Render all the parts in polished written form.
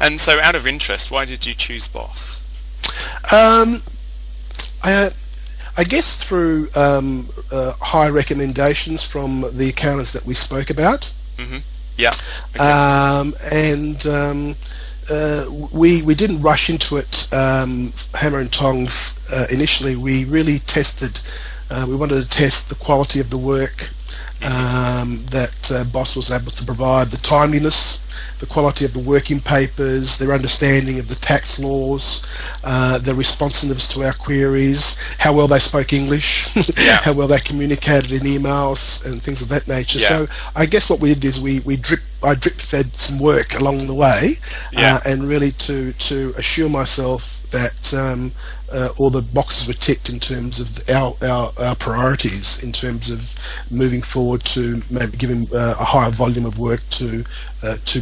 And so, out of interest, why did you choose Boss? Um, I, I guess through high recommendations from the accountants that we spoke about. Mm-hmm. Yeah. Okay. We didn't rush into it hammer and tongs initially. We really tested. We wanted to test the quality of the work that Boss was able to provide, the timeliness, the quality of the working papers, their understanding of the tax laws, their responsiveness to our queries, how well they spoke English, Yeah. how well they communicated in emails and things of that nature. Yeah. So I guess what we did is I drip fed some work along the way, Yeah. and really to assure myself that all the boxes were ticked in terms of our priorities, in terms of moving forward to maybe giving a higher volume of work to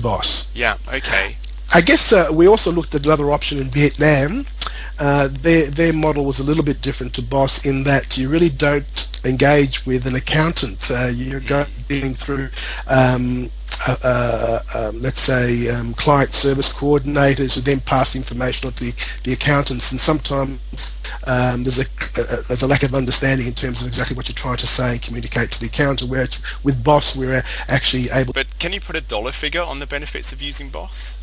Boss. Yeah. Okay. I guess we also looked at another option in Vietnam. Their model was a little bit different to Boss in that you really don't engage with an accountant. You're going through let's say client service coordinators who then pass information on to the accountants, and sometimes there's a lack of understanding in terms of exactly what you're trying to say and communicate to the accountant, whereas with Boss we're actually able. But can you put a dollar figure on the benefits of using Boss?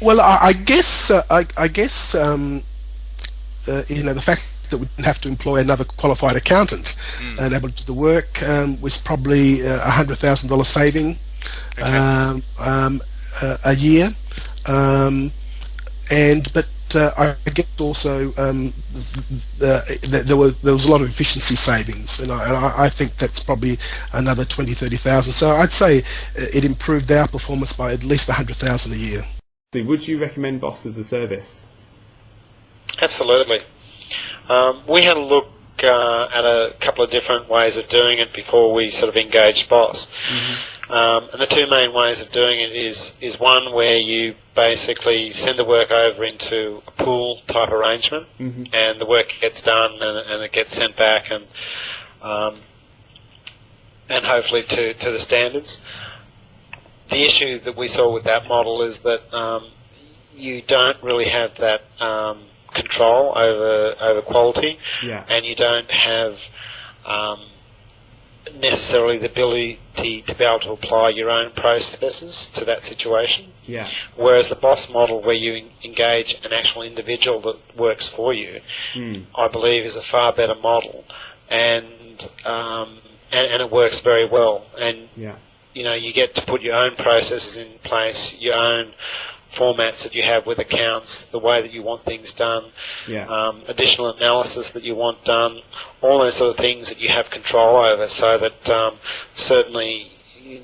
Well, I guess the fact that we didn't have to employ another qualified accountant and able to do the work was probably $100,000 saving a year, I guess also there was a lot of efficiency savings, and I think that's probably another 20-30,000. So I'd say it improved our performance by at least 100,000 a year. Would you recommend Boss as a service? Absolutely. We had a look at a couple of different ways of doing it before we sort of engaged Boss. And the two main ways of doing it is one where you basically send the work over into a pool type arrangement, and the work gets done and it gets sent back and hopefully to the standards. The issue that we saw with that model is that you don't really have that control over quality, and you don't have necessarily the ability to be able to apply your own processes to that situation. Whereas the Boss model, where you engage an actual individual that works for you, I believe is a far better model, and it works very well. And you get to put your own processes in place, your own formats that you have with accounts, the way that you want things done, additional analysis that you want done, all those sort of things that you have control over, so that certainly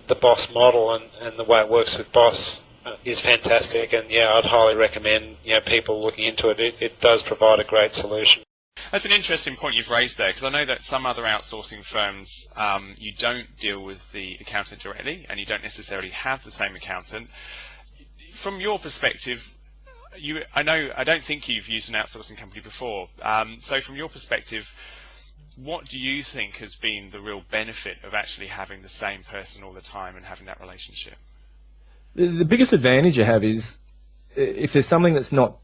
the Boss model and the way it works with Boss is fantastic, and I'd highly recommend people looking into it. It does provide a great solution. That's an interesting point you've raised there, because I know that some other outsourcing firms, you don't deal with the accountant directly, and you don't necessarily have the same accountant. From your perspective, I don't think you've used an outsourcing company before. So from your perspective, what do you think has been the real benefit of actually having the same person all the time and having that relationship? The biggest advantage you have is if there's something that's not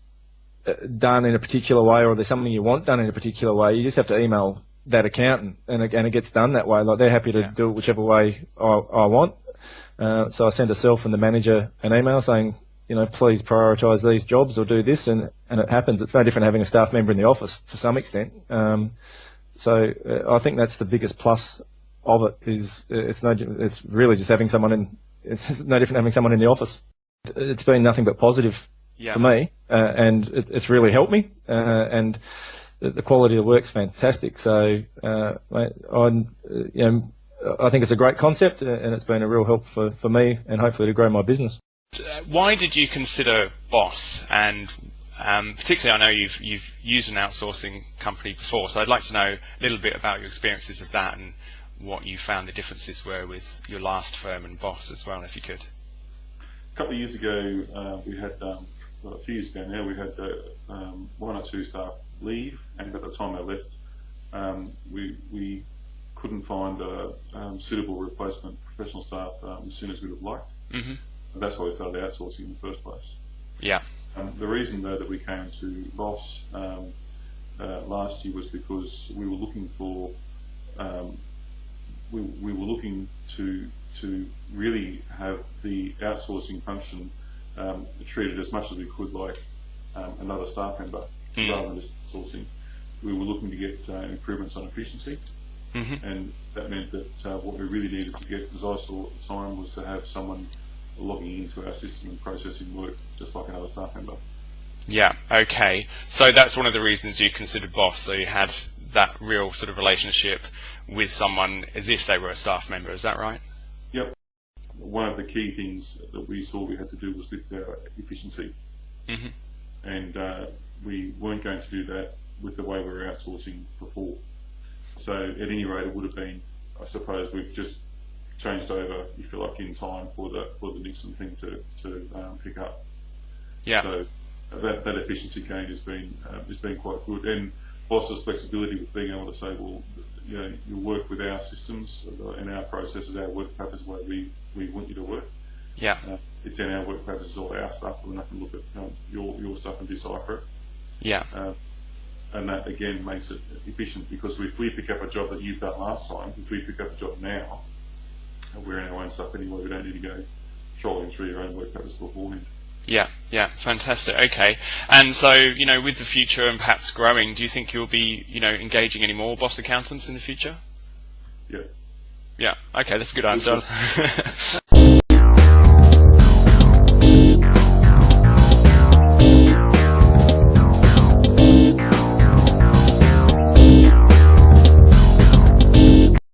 done in a particular way, or there's something you want done in a particular way, you just have to email that accountant, and it gets done that way. Like, they're happy to do it whichever way I want. So I send herself and the manager an email saying, please prioritise these jobs or do this, and it happens. It's no different having a staff member in the office to some extent. So I think that's the biggest plus of it. It's really just having someone in. It's no different having someone in the office. It's been nothing but positive for me, and it's really helped me. And the quality of the work's fantastic. So I think it's a great concept, and it's been a real help for me and hopefully to grow my business. Why did you consider Boss? And particularly, I know you've used an outsourcing company before, so I'd like to know a little bit about your experiences of that and what you found the differences were with your last firm and Boss as well, if you could. A couple of years ago, we had, a few years ago now, we had one or two staff leave, and at the time they left, we couldn't find a suitable replacement professional staff as soon as we would have liked. That's why we started outsourcing in the first place. Yeah. The reason though that we came to Boss last year was because we were looking for we were looking to really have the outsourcing function treated as much as we could like another staff member rather than just sourcing. We were looking to get improvements on efficiency, and that meant that what we really needed to get, as I saw at the time, was to have someone logging into our system and processing work just like another staff member. Yeah, okay. So that's one of the reasons you considered Boss, so you had that real sort of relationship with someone as if they were a staff member, is that right? Yep. One of the key things that we saw we had to do was lift our efficiency. And we weren't going to do that with the way we were outsourcing before. So at any rate, it would have been, I suppose, we've just changed over, if you like, in time for the Nixon thing to pick up. Yeah. So that efficiency gain has been quite good, and Boss's flexibility with being able to say, well, you know, you work with our systems and our processes, our work patterns, the way we want you to work. Yeah. It's in our work patterns, all our stuff, and I can look at your stuff and decipher it. Yeah. And that again makes it efficient, because if we pick up a job that you've done last time, if we pick up a job now, we're in our own stuff anyway. We don't need to go trolling through your own work patterns beforehand. Yeah, yeah, fantastic. Okay, and so, you know, with the future and perhaps growing, do you think you'll be, you know, engaging any more Boss accountants in the future? Yeah. Yeah. Okay, that's a good answer.